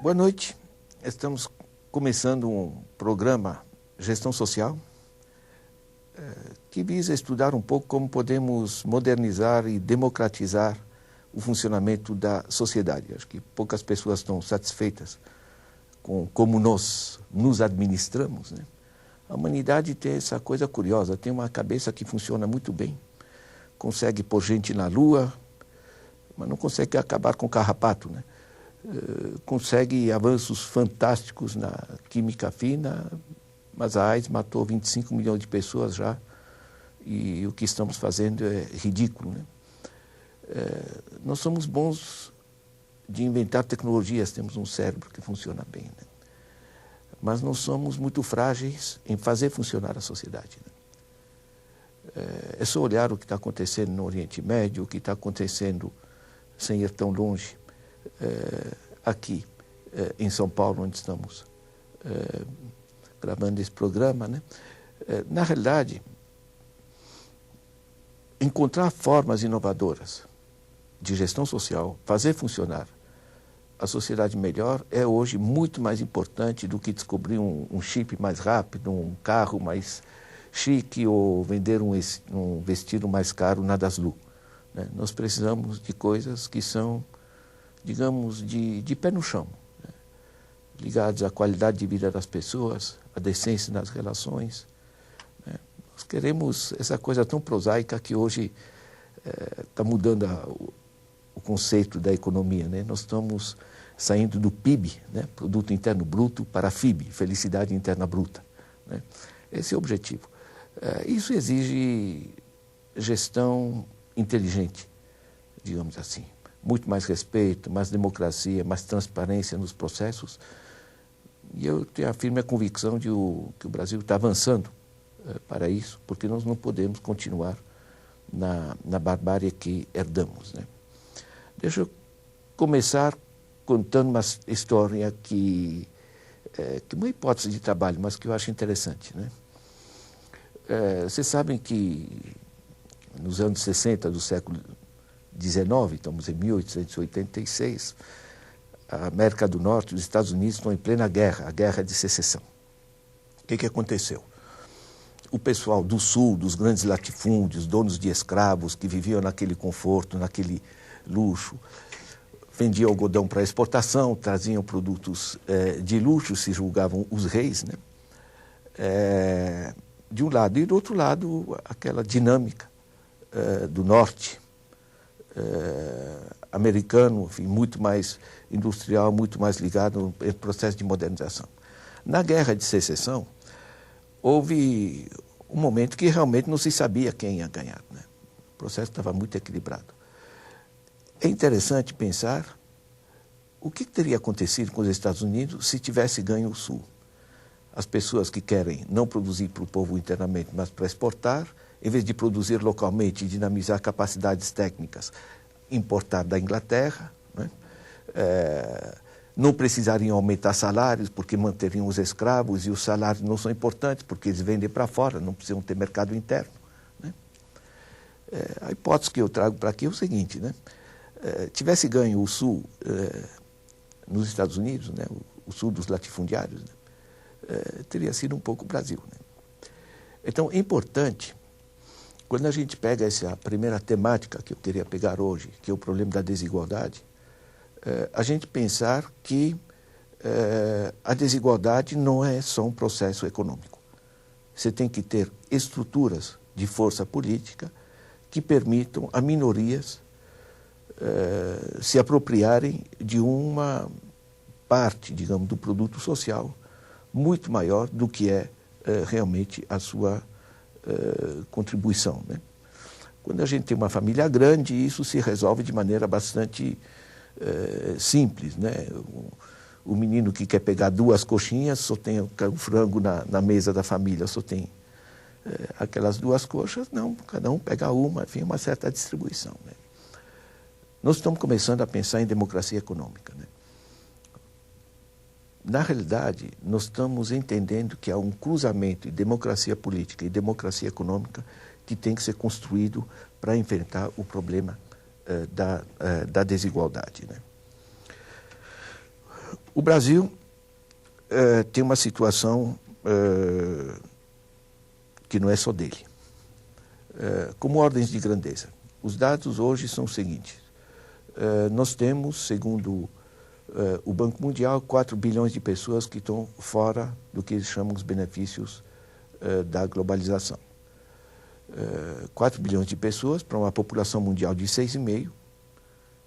Boa noite. Estamos começando um programa Gestão Social que visa estudar um pouco como podemos modernizar e democratizar o funcionamento da sociedade. Acho que poucas pessoas estão satisfeitas com como nós nos administramos, né? A humanidade tem essa coisa curiosa, tem uma cabeça que funciona muito bem, consegue pôr gente na Lua, mas não consegue acabar com o carrapato, né? Consegue avanços fantásticos na química fina, mas a AIDS matou 25 milhões de pessoas já, e o que estamos fazendo é ridículo, né? Nós somos bons de inventar tecnologias, temos um cérebro que funciona bem, né? Mas não somos muito frágeis em fazer funcionar a sociedade, né? É só olhar o que está acontecendo no Oriente Médio, o que está acontecendo, sem ir tão longe, aqui em São Paulo, onde estamos gravando esse programa, né? Na realidade, encontrar formas inovadoras de gestão social, fazer funcionar a sociedade melhor, é hoje muito mais importante do que descobrir um chip mais rápido, um carro mais chique ou vender um vestido mais caro na Daslu, né? Nós precisamos de coisas que são, digamos, de pé no chão, né? Ligados à qualidade de vida das pessoas, à decência nas relações, né? Nós queremos essa coisa tão prosaica que hoje está mudando o conceito da economia, né? Nós estamos saindo do PIB, né? Produto Interno Bruto, para a FIB, Felicidade Interna Bruta, né? Esse é o objetivo. Isso exige gestão inteligente, digamos assim. Muito mais respeito, mais democracia, mais transparência nos processos. E eu tenho a firme convicção de que o Brasil está avançando para isso, porque nós não podemos continuar na barbárie que herdamos, né? Deixa eu começar contando uma história que é uma hipótese de trabalho, mas que eu acho interessante, né? Vocês sabem que nos anos 60 do século XIX, estamos em 1886, a América do Norte e os Estados Unidos estão em plena guerra, a Guerra de Secessão. O que aconteceu? O pessoal do Sul, dos grandes latifúndios, donos de escravos, que viviam naquele conforto, naquele luxo, vendiam algodão para exportação, traziam produtos de luxo, se julgavam os reis, né? De um lado. E do outro lado, aquela dinâmica do norte, americano, enfim, muito mais industrial, muito mais ligado ao processo de modernização. Na Guerra de Secessão, houve um momento que realmente não se sabia quem ia ganhar, né? O processo estava muito equilibrado. É interessante pensar o que teria acontecido com os Estados Unidos se tivesse ganho o Sul. As pessoas que querem não produzir para o povo internamente, mas para exportar, em vez de produzir localmente e dinamizar capacidades técnicas, importar da Inglaterra, né? Não precisariam aumentar salários porque manteriam os escravos, e os salários não são importantes porque eles vendem para fora, não precisam ter mercado interno, né? A hipótese que eu trago para aqui é o seguinte, né? Tivesse ganho o Sul nos Estados Unidos, né? O Sul dos latifundiários, né? Teria sido um pouco o Brasil, né? Então, é importante, quando a gente pega essa primeira temática que eu queria pegar hoje, que é o problema da desigualdade, a gente pensar que a desigualdade não é só um processo econômico. Você tem que ter estruturas de força política que permitam a minorias se apropriarem de uma parte, digamos, do produto social muito maior do que é realmente a sua contribuição, né? Quando a gente tem uma família grande, isso se resolve de maneira bastante simples, né? O menino que quer pegar 2 coxinhas, só tem o frango na mesa da família, só tem aquelas 2 coxas, não, cada um pega uma, enfim, uma certa distribuição, né? Nós estamos começando a pensar em democracia econômica, né? Na realidade, nós estamos entendendo que há um cruzamento de democracia política e democracia econômica que tem que ser construído para enfrentar o problema da desigualdade, né? O Brasil tem uma situação que não é só dele. Como ordens de grandeza, os dados hoje são os seguintes. Nós temos, segundo o Banco Mundial, 4 bilhões de pessoas que estão fora do que eles chamam os benefícios da globalização. 4 bilhões de pessoas para uma população mundial de 6,5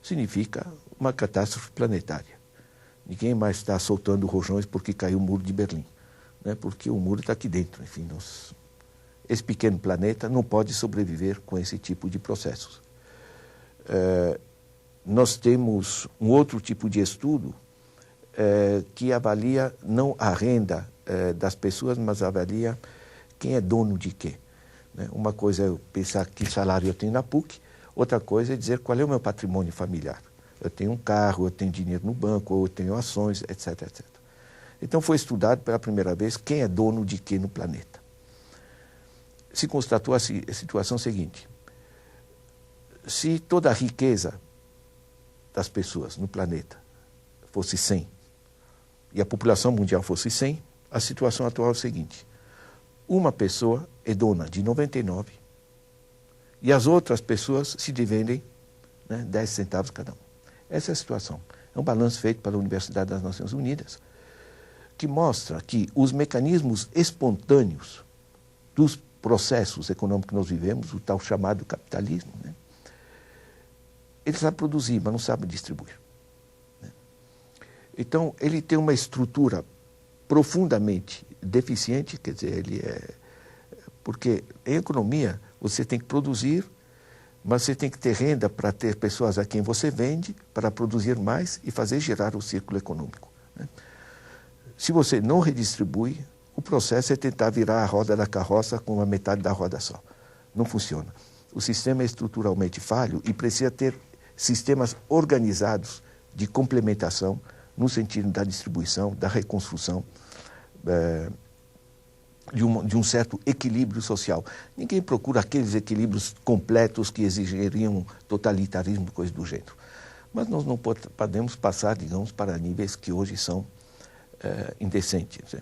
significa uma catástrofe planetária. Ninguém mais está soltando rojões porque caiu o muro de Berlim, né? Porque o muro está aqui dentro. Enfim, esse pequeno planeta não pode sobreviver com esse tipo de processos. Nós temos um outro tipo de estudo que avalia não a renda das pessoas, mas avalia quem é dono de quê. Né? Uma coisa é eu pensar que salário eu tenho na PUC, outra coisa é dizer qual é o meu patrimônio familiar. Eu tenho um carro, eu tenho dinheiro no banco, ou eu tenho ações, etc, etc. Então foi estudado pela primeira vez quem é dono de quê no planeta. Se constatou a situação seguinte: se toda a riqueza das pessoas no planeta fosse 100 e a população mundial fosse 100, a situação atual é a seguinte: uma pessoa é dona de 99 e as outras pessoas se dividem, né, 10 centavos cada um. Essa é a situação. É um balanço feito pela Universidade das Nações Unidas que mostra que os mecanismos espontâneos dos processos econômicos que nós vivemos, o tal chamado capitalismo, né, ele sabe produzir, mas não sabe distribuir. Né? Então, ele tem uma estrutura profundamente deficiente, quer dizer, porque em economia você tem que produzir, mas você tem que ter renda para ter pessoas a quem você vende, para produzir mais e fazer girar o círculo econômico. Né? Se você não redistribui, o processo é tentar virar a roda da carroça com a metade da roda só. Não funciona. O sistema é estruturalmente falho e precisa ter sistemas organizados de complementação no sentido da distribuição, da reconstrução, de um certo equilíbrio social. Ninguém procura aqueles equilíbrios completos que exigiriam totalitarismo, coisa do gênero. Mas nós não podemos passar, digamos, para níveis que hoje são indecentes.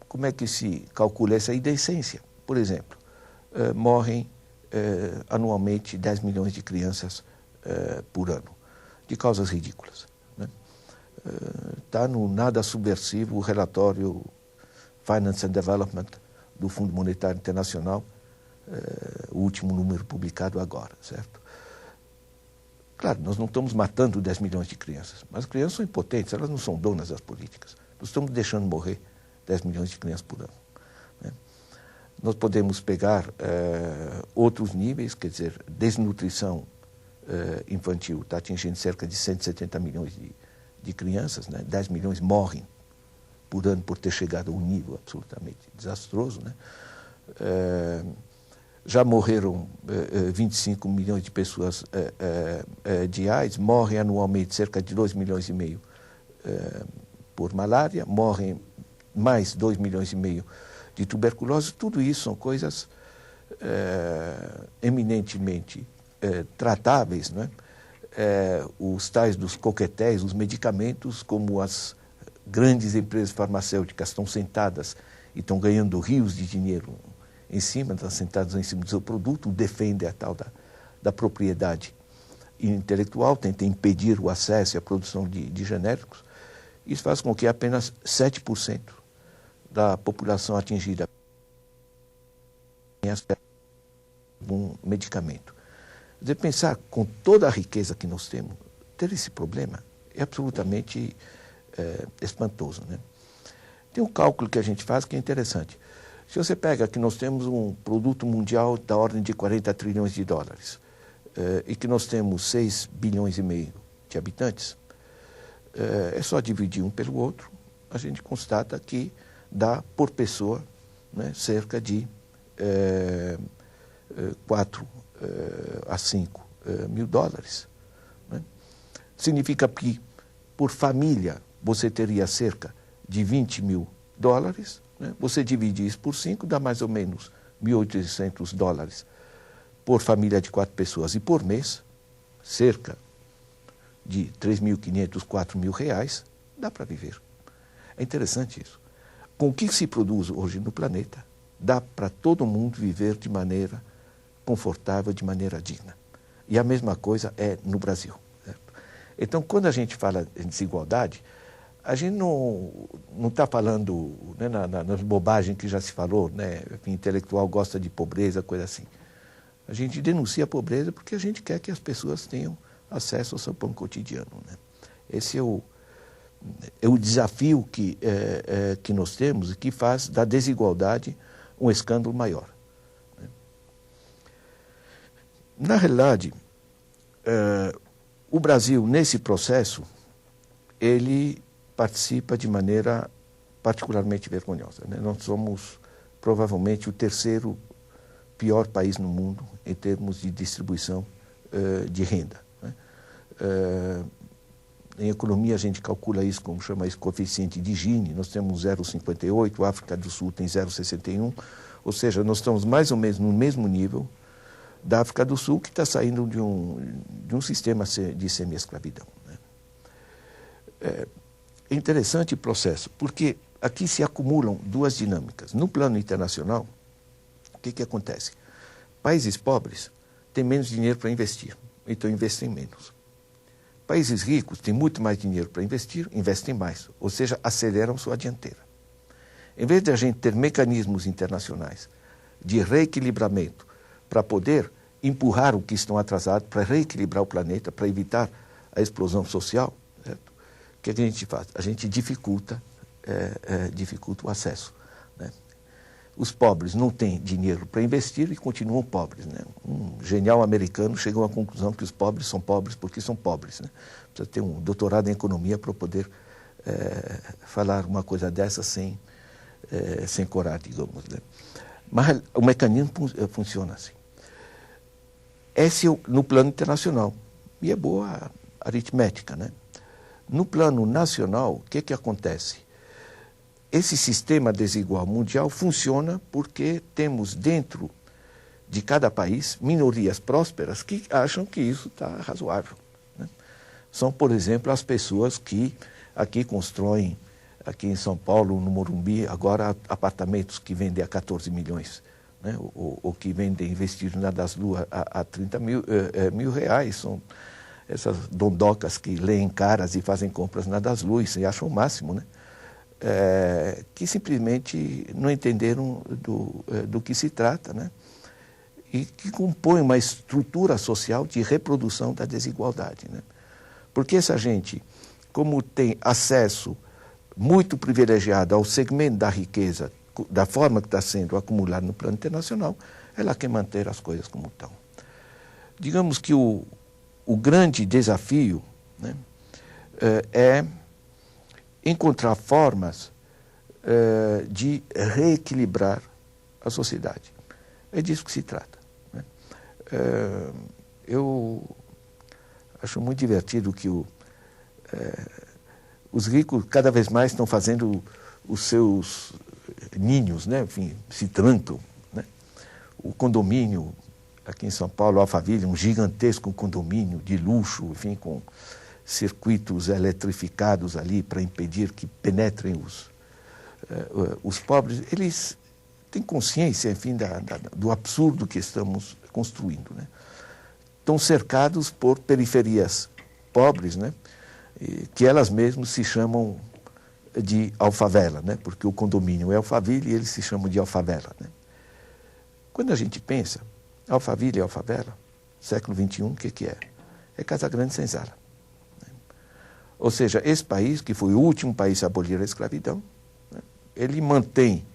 Como é que se calcula essa indecência? Por exemplo, morrem anualmente 10 milhões de crianças por ano, de causas ridículas. Está no nada subversivo o relatório Finance and Development do Fundo Monetário Internacional, o último número publicado agora, certo? Claro, nós não estamos matando 10 milhões de crianças, mas as crianças são impotentes, elas não são donas das políticas. Nós estamos deixando morrer 10 milhões de crianças por ano. Né? Nós podemos pegar outros níveis, quer dizer, desnutrição infantil está atingindo cerca de 170 milhões de crianças, né? 10 milhões morrem por ano por ter chegado a um nível absolutamente desastroso. Né? Já morreram 25 milhões de pessoas de AIDS, morrem anualmente cerca de 2 milhões e meio por malária, morrem mais 2 milhões e meio de tuberculose. Tudo isso são coisas eminentemente tratáveis, né? Os tais dos coquetéis, os medicamentos, como as grandes empresas farmacêuticas estão sentadas e estão ganhando rios de dinheiro em cima, estão sentadas em cima do seu produto, defendem a tal da propriedade intelectual, tentam impedir o acesso e a produção de genéricos. Isso faz com que apenas 7% da população atingida tenha acesso a um medicamento. Quer dizer, pensar com toda a riqueza que nós temos, ter esse problema é absolutamente espantoso. Né? Tem um cálculo que a gente faz que é interessante. Se você pega que nós temos um produto mundial da ordem de 40 trilhões de dólares e que nós temos 6 bilhões e meio de habitantes, é só dividir um pelo outro, a gente constata que dá por pessoa, né, cerca de 4 a 5 mil dólares. Né? Significa que, por família, você teria cerca de 20 mil dólares, né? Você divide isso por 5, dá mais ou menos 1.800 dólares por família de 4 pessoas. E por mês, cerca de 3.500, 4.000 reais, dá para viver. É interessante isso. Com o que se produz hoje no planeta, dá para todo mundo viver de maneira confortável, de maneira digna. E a mesma coisa é no Brasil. Certo? Então, quando a gente fala em desigualdade, a gente não está falando, né, nas bobagens que já se falou, né, que o intelectual gosta de pobreza, coisa assim. A gente denuncia a pobreza porque a gente quer que as pessoas tenham acesso ao seu pão cotidiano. Né? Esse é o desafio que nós temos e que faz da desigualdade um escândalo maior. Né? Na realidade, o Brasil, nesse processo, ele participa de maneira particularmente vergonhosa. Né? Nós somos provavelmente o terceiro pior país no mundo em termos de distribuição de renda. Né? Em economia a gente calcula isso como chama isso coeficiente de Gini, nós temos 0,58, a África do Sul tem 0,61, ou seja, nós estamos mais ou menos no mesmo nível da África do Sul, que está saindo de um sistema de semi-escravidão. Né? É interessante o processo, porque aqui se acumulam duas dinâmicas. No plano internacional, o que acontece? Países pobres têm menos dinheiro para investir, então investem menos. Países ricos têm muito mais dinheiro para investir, investem mais, ou seja, aceleram sua dianteira. Em vez de a gente ter mecanismos internacionais de reequilibramento para poder empurrar o que estão atrasados, para reequilibrar o planeta, para evitar a explosão social, certo? O que a gente faz? A gente dificulta o acesso. Né? Os pobres não têm dinheiro para investir e continuam pobres. Né? Um genial americano chegou à conclusão que os pobres são pobres porque são pobres. Né? Precisa ter um doutorado em economia para poder falar uma coisa dessa sem corar, digamos. Né? Mas o mecanismo funciona assim. Esse é no plano internacional. E é boa a aritmética. Né? No plano nacional, o que acontece? Esse sistema desigual mundial funciona porque temos dentro de cada país minorias prósperas que acham que isso está razoável. Né? São, por exemplo, as pessoas que aqui constroem, aqui em São Paulo, no Morumbi, agora apartamentos que vendem a 14 milhões, né? ou que vendem investidos na das luas a 30 mil reais. São essas dondocas que leem caras e fazem compras na das luzes e acham o máximo, né? Que simplesmente não entenderam do que se trata, né? E que compõem uma estrutura social de reprodução da desigualdade. Né? Porque essa gente, como tem acesso muito privilegiado ao segmento da riqueza, da forma que está sendo acumulada no plano internacional, ela quer manter as coisas como estão. Digamos que o grande desafio, né, é encontrar formas de reequilibrar a sociedade. É disso que se trata. Né? Eu acho muito divertido que os ricos cada vez mais estão fazendo os seus ninhos, né? Enfim, se trancam. Né? O condomínio, aqui em São Paulo, Alphaville, um gigantesco condomínio de luxo, enfim, com circuitos eletrificados ali para impedir que penetrem os pobres. Eles têm consciência, enfim, do absurdo que estamos construindo. Né? Estão cercados por periferias pobres, né? Que elas mesmas se chamam de alfavela, né? Porque o condomínio é Alphaville e eles se chamam de alfavela. Né? Quando a gente pensa, Alphaville e alfavela, século XXI, o que é? É Casa Grande sem Senzala. Ou seja, esse país, que foi o último país a abolir a escravidão, né, ele mantém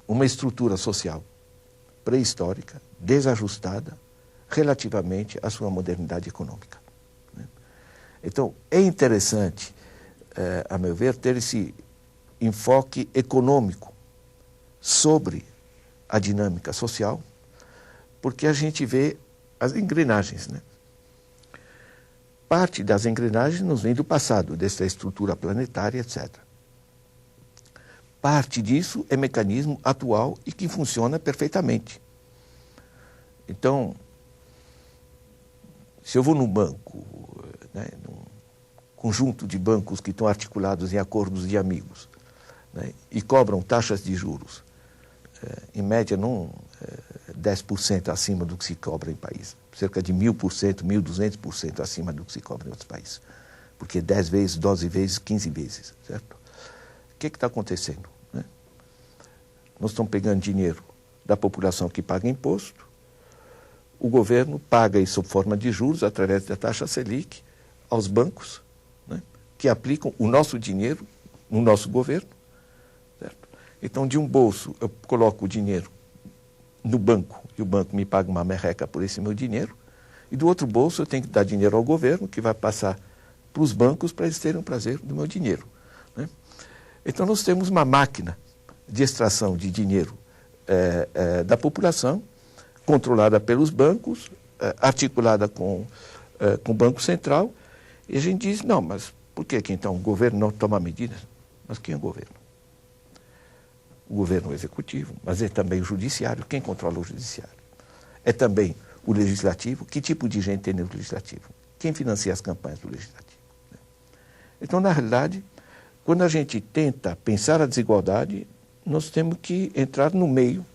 uma estrutura social pré-histórica, desajustada, relativamente à sua modernidade econômica. Né. Então, é interessante, a meu ver, ter esse enfoque econômico sobre a dinâmica social, porque a gente vê as engrenagens, né? Parte das engrenagens nos vem do passado, dessa estrutura planetária, etc. Parte disso é mecanismo atual e que funciona perfeitamente. Então, Se eu vou num banco, né, num conjunto de bancos que estão articulados em acordos de amigos, né, e cobram taxas de juros, em média, não 10% acima do que se cobra em país, cerca de 1.000%, 1.200% acima do que se cobra em outros países, porque 10 vezes, 12 vezes, 15 vezes, certo? O que está acontecendo? Né? Nós estamos pegando dinheiro da população que paga imposto, o governo paga isso sob forma de juros, através da taxa Selic, aos bancos, né, que aplicam o nosso dinheiro no nosso governo. Certo? Então, de um bolso, eu coloco o dinheiro no banco, e o banco me paga uma merreca por esse meu dinheiro, e do outro bolso eu tenho que dar dinheiro ao governo, que vai passar para os bancos para eles terem o prazer do meu dinheiro. Né? Então, nós temos uma máquina de extração de dinheiro da população, controlada pelos bancos, articulada com o Banco Central, e a gente diz, não, mas por que então o governo não toma medidas? Mas quem é o governo? O governo é o executivo, mas é também o judiciário. Quem controla o judiciário? É também o legislativo. Que tipo de gente tem no legislativo? Quem financia as campanhas do legislativo? Então, na realidade, quando a gente tenta pensar a desigualdade, nós temos que entrar no meio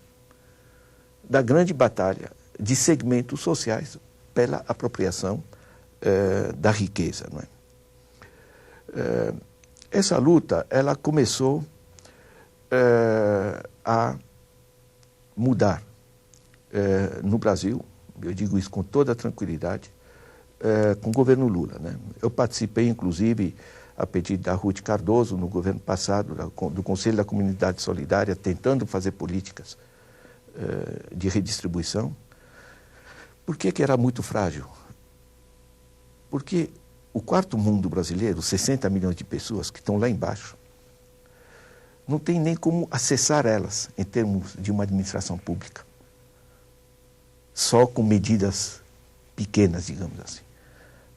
da grande batalha de segmentos sociais pela apropriação da riqueza. Não é? Essa luta, ela começou a mudar no Brasil, eu digo isso com toda tranquilidade, com o governo Lula. Né? Eu participei, inclusive, a pedido da Ruth Cardoso, no governo passado, do Conselho da Comunidade Solidária, tentando fazer políticas de redistribuição. Por que era muito frágil? Porque o quarto mundo brasileiro, 60 milhões de pessoas que estão lá embaixo, não tem nem como acessar elas em termos de uma administração pública. Só com medidas pequenas, digamos assim.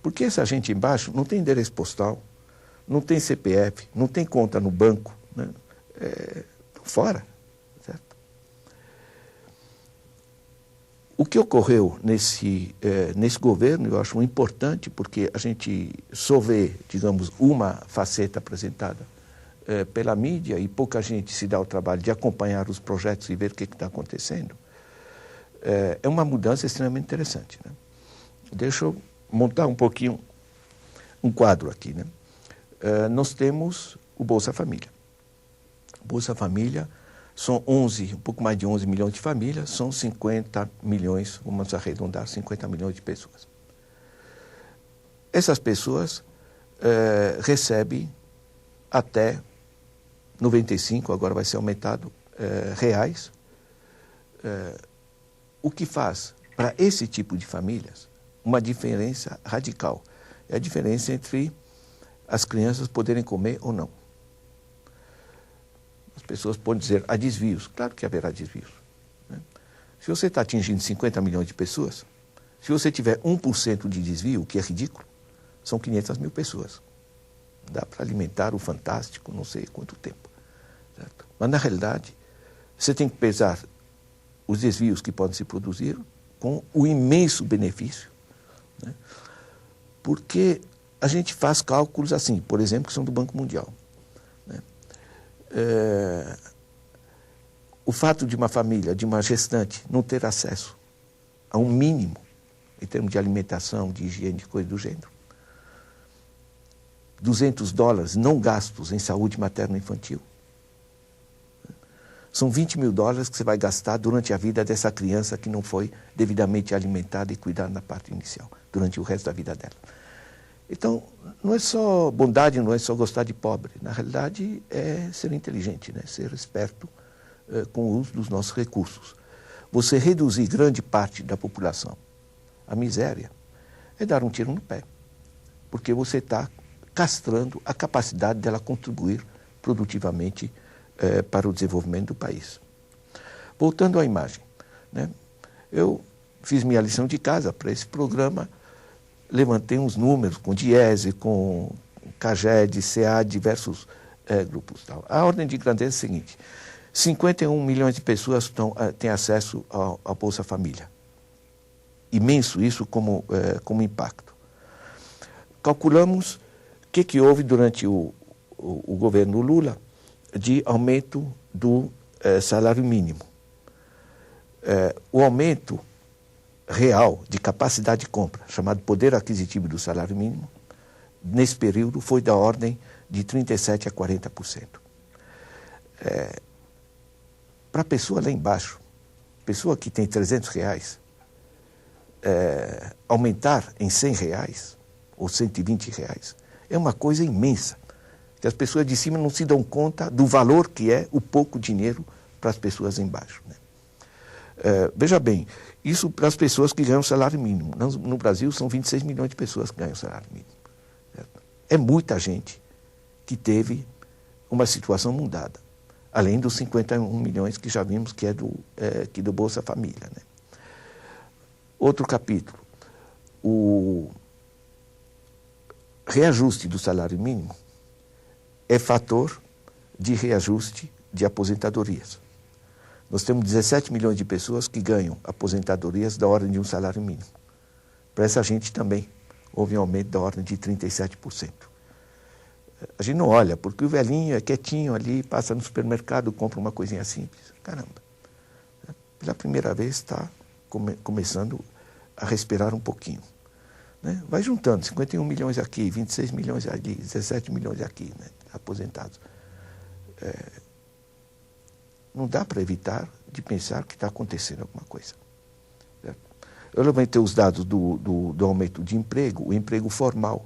Porque essa gente embaixo não tem endereço postal, não tem CPF, não tem conta no banco, né? Fora. Certo? O que ocorreu nesse governo, eu acho importante, porque a gente só vê, digamos, uma faceta apresentada pela mídia e pouca gente se dá o trabalho de acompanhar os projetos e ver o que está acontecendo. É uma mudança extremamente interessante. Né? Deixa eu montar um pouquinho um quadro aqui. Né? Nós temos o Bolsa Família. Bolsa Família são um pouco mais de 11 milhões de famílias, são 50 milhões, vamos arredondar, 50 milhões de pessoas. Essas pessoas recebem até 95, agora vai ser aumentado, reais, o que faz para esse tipo de famílias uma diferença radical. É a diferença entre as crianças poderem comer ou não. As pessoas podem dizer, há desvios. Claro que haverá desvios. Né? Se você está atingindo 50 milhões de pessoas, se você tiver 1% de desvio, o que é ridículo, são 500 mil pessoas. Dá para alimentar o fantástico não sei quanto tempo. Certo? Mas, na realidade, você tem que pesar os desvios que podem se produzir com o imenso benefício. Né? Porque a gente faz cálculos assim, por exemplo, que são do Banco Mundial. Né? O fato de uma família, de uma gestante, não ter acesso a um mínimo em termos de alimentação, de higiene, de coisa do gênero. $200 não gastos em saúde materno-infantil. São $20 mil que você vai gastar durante a vida dessa criança que não foi devidamente alimentada e cuidada na parte inicial, durante o resto da vida dela. Então, não é só bondade, não é só gostar de pobre. Na realidade, é ser inteligente, né? Ser esperto com o uso dos nossos recursos. Você reduzir grande parte da população à miséria é dar um tiro no pé, porque você está castrando a capacidade dela contribuir produtivamente para o desenvolvimento do país. Voltando à imagem, né? Eu fiz minha lição de casa para esse programa, levantei uns números com Diese, com CAGED, CA, diversos grupos. Tal. A ordem de grandeza é a seguinte, 51 milhões de pessoas têm acesso à Bolsa Família. imenso isso como impacto. Calculamos o que houve durante o governo Lula de aumento do salário mínimo. O aumento real de capacidade de compra, chamado poder aquisitivo do salário mínimo, nesse período foi da ordem de 37% a 40%. Para a pessoa lá embaixo, pessoa que tem R$300, aumentar em R$100 ou R$120 é uma coisa imensa, que as pessoas de cima não se dão conta do valor que é o pouco dinheiro para as pessoas embaixo, né? Veja bem, isso para as pessoas que ganham salário mínimo. No Brasil são 26 milhões de pessoas que ganham salário mínimo. Certo? É muita gente que teve uma situação mudada, além dos 51 milhões que já vimos que é do Bolsa Família, né? Outro capítulo, o reajuste do salário mínimo é fator de reajuste de aposentadorias. Nós temos 17 milhões de pessoas que ganham aposentadorias da ordem de um salário mínimo. Para essa gente também houve um aumento da ordem de 37%. A gente não olha, porque o velhinho é quietinho ali, passa no supermercado, compra uma coisinha simples. Caramba, pela primeira vez está começando a respirar um pouquinho, né? Vai juntando, 51 milhões aqui, 26 milhões ali, 17 milhões aqui, né, aposentados. Não dá para evitar de pensar que está acontecendo alguma coisa. Certo? Eu levantei os dados do aumento de emprego, o emprego formal,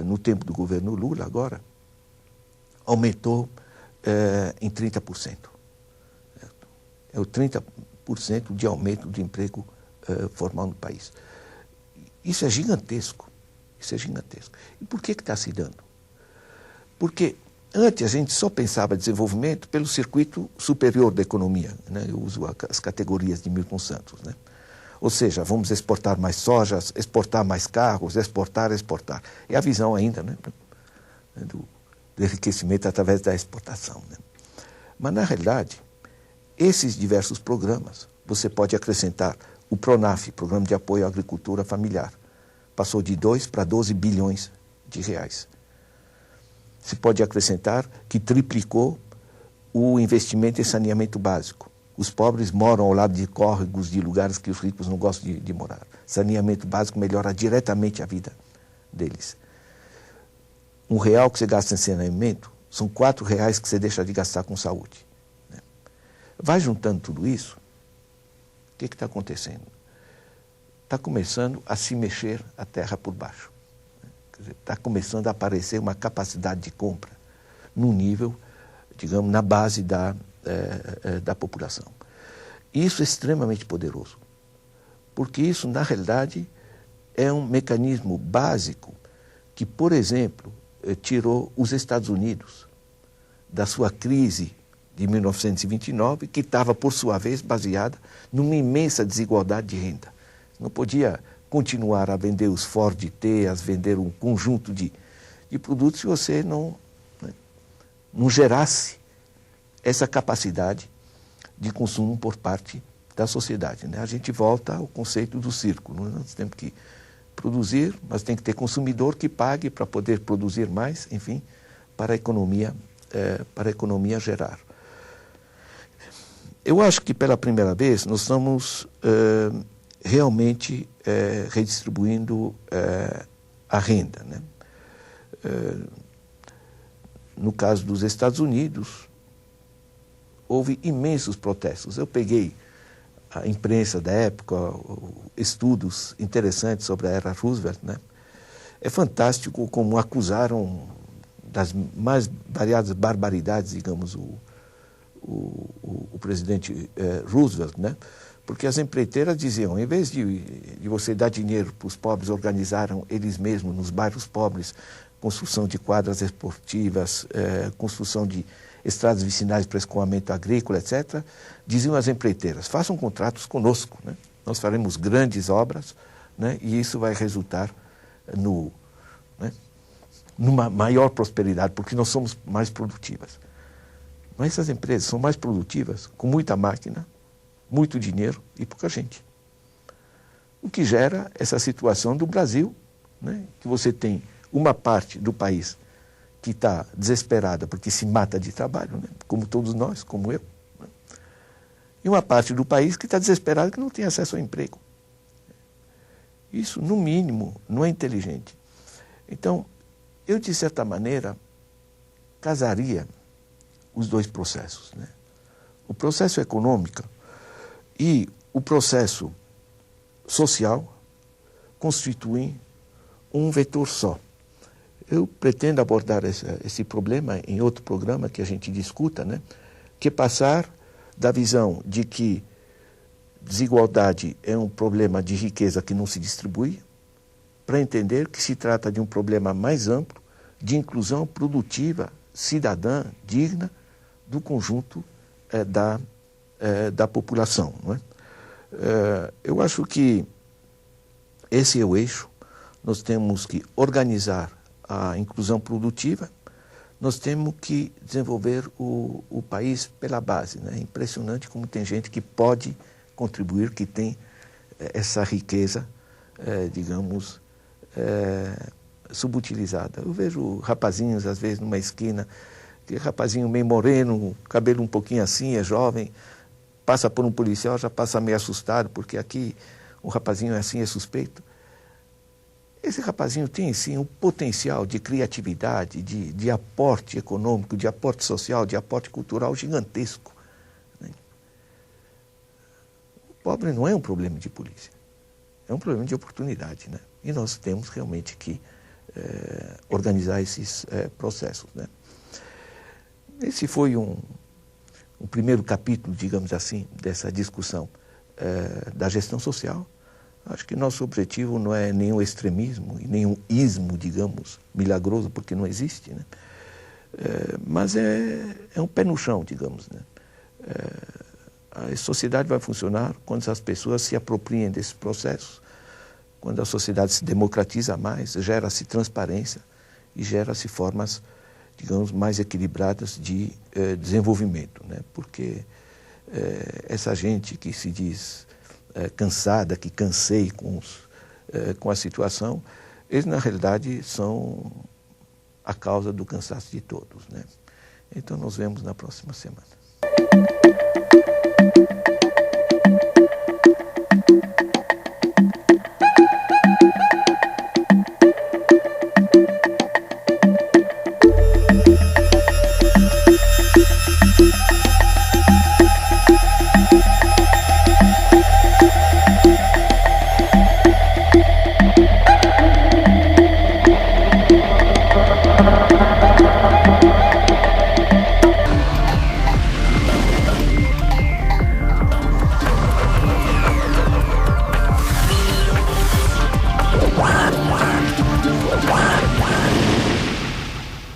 no tempo do governo Lula agora, aumentou em 30%. Certo? É o 30% de aumento de emprego formal no país. Isso é gigantesco. Isso é gigantesco. E por que está se dando? Porque antes a gente só pensava desenvolvimento pelo circuito superior da economia, né? Eu uso as categorias de Milton Santos, né? Ou seja, vamos exportar mais sojas, exportar mais carros, exportar. É a visão ainda, né, do enriquecimento através da exportação, né? Mas, na realidade, esses diversos programas, você pode acrescentar o PRONAF, Programa de Apoio à Agricultura Familiar, passou de 2 para 12 bilhões de reais. Se pode acrescentar que triplicou o investimento em saneamento básico. Os pobres moram ao lado de córregos, de lugares que os ricos não gostam de morar. Saneamento básico melhora diretamente a vida deles. R$1 que você gasta em saneamento, são R$4 que você deixa de gastar com saúde, né? Vai juntando tudo isso, o que está acontecendo? Está começando a se mexer a terra por baixo. Está começando a aparecer uma capacidade de compra num nível, digamos, na base da população. Isso é extremamente poderoso, porque isso, na realidade, é um mecanismo básico que, por exemplo, tirou os Estados Unidos da sua crise de 1929, que estava, por sua vez, baseada numa imensa desigualdade de renda. Não podia continuar a vender os Ford T, a vender um conjunto de produtos se você não gerasse essa capacidade de consumo por parte da sociedade, né? A gente volta ao conceito do círculo. Nós temos que produzir, mas tem que ter consumidor que pague para poder produzir mais, enfim, para a economia gerar. Eu acho que pela primeira vez nós estamos realmente redistribuindo a renda, né? No caso dos Estados Unidos, houve imensos protestos. Eu peguei a imprensa da época, estudos interessantes sobre a era Roosevelt, né? É fantástico como acusaram das mais variadas barbaridades, digamos, o presidente Roosevelt, né? Porque as empreiteiras diziam, em vez de você dar dinheiro para os pobres, organizaram eles mesmos nos bairros pobres, construção de quadras esportivas, construção de estradas vicinais para escoamento agrícola, etc., diziam as empreiteiras, façam contratos conosco, né? Nós faremos grandes obras, né? E isso vai resultar numa maior prosperidade, porque nós somos mais produtivas. Mas essas empresas são mais produtivas com muita máquina, muito dinheiro e pouca gente. O que gera essa situação do Brasil, né, que você tem uma parte do país que está desesperada porque se mata de trabalho, né, como todos nós, como eu, né, e uma parte do país que está desesperada que não tem acesso ao emprego. Isso, no mínimo, não é inteligente. Então, eu, de certa maneira, casaria os dois processos, né? O processo econômico e o processo social constituem um vetor só. Eu pretendo abordar esse problema em outro programa que a gente discuta, né? Que é passar da visão de que desigualdade é um problema de riqueza que não se distribui, para entender que se trata de um problema mais amplo de inclusão produtiva, cidadã, digna, do conjunto da população. Não é? Eu acho que esse é o eixo. Nós temos que organizar a inclusão produtiva, nós temos que desenvolver o país pela base. Né? É impressionante como tem gente que pode contribuir, que tem essa riqueza, digamos, subutilizada. Eu vejo rapazinhos, às vezes, numa esquina, que rapazinho meio moreno, cabelo um pouquinho assim, é jovem, passa por um policial, já passa meio assustado, porque aqui o rapazinho é assim, é suspeito. Esse rapazinho tem, sim, um potencial de criatividade, de aporte econômico, de aporte social, de aporte cultural gigantesco. Né? O pobre não é um problema de polícia, é um problema de oportunidade, né? E nós temos realmente que organizar esses processos, né? Esse foi um primeiro capítulo, digamos assim, dessa discussão da gestão social. Acho que nosso objetivo não é nenhum extremismo e nenhum ismo, digamos, milagroso, porque não existe, né? Mas é um pé no chão, digamos, né? A sociedade vai funcionar quando as pessoas se apropriem desses processos, quando a sociedade se democratiza mais, gera-se transparência e gera-se formas, digamos, mais equilibradas de desenvolvimento, né? Porque essa gente que se diz cansada, que cansei com a situação, eles na realidade são a causa do cansaço de todos, né? Então nos vemos na próxima semana.